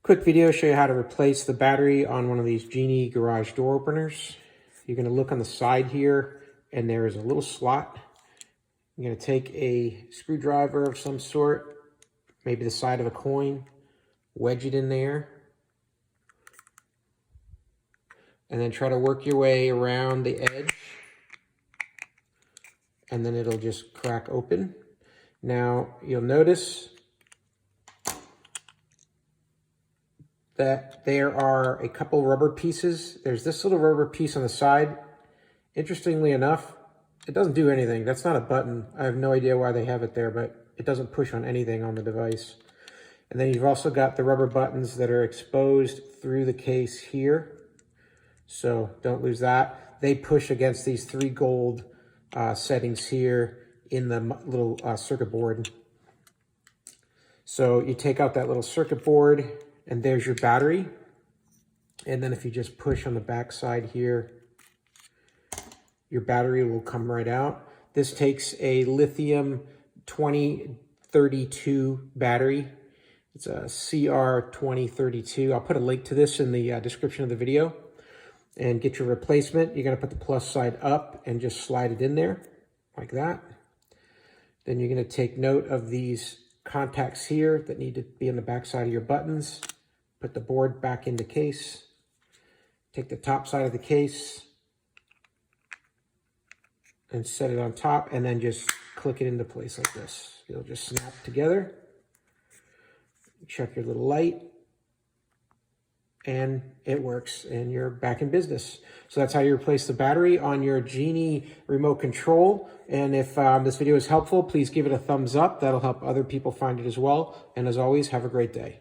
Quick video show you how to replace the battery on one of these Genie garage door openers. You're going to look on the side here and there is a little slot. You're going to take a screwdriver of some sort, maybe the side of a coin, wedge it in there, and then try to work your way around the edge, and then it'll just crack open. Now you'll notice that there are a couple rubber pieces. There's this little rubber piece on the side. Interestingly enough, it doesn't do anything. That's not a button. I have no idea why they have it there, but it doesn't push on anything on the device. And then you've also got the rubber buttons that are exposed through the case here. So don't lose that. They push against these three gold settings here in the little circuit board. So you take out that little circuit board, and there's your battery. And then if you just push on the back side here, your battery will come right out. This takes a lithium 2032 battery. It's a CR2032. I'll put a link to this in the description of the video. And get your replacement. You're gonna put the plus side up and just slide it in there like that. Then you're gonna take note of these contacts here that need to be on the back side of your buttons. Put the board back into case. Take the top side of the case and set it on top, and then just click it into place like this. It'll just snap together. Check your little light, and it works, and you're back in business. So that's how you replace the battery on your Genie remote control. And if this video is helpful, please give it a thumbs up. That'll help other people find it as well. And as always, have a great day.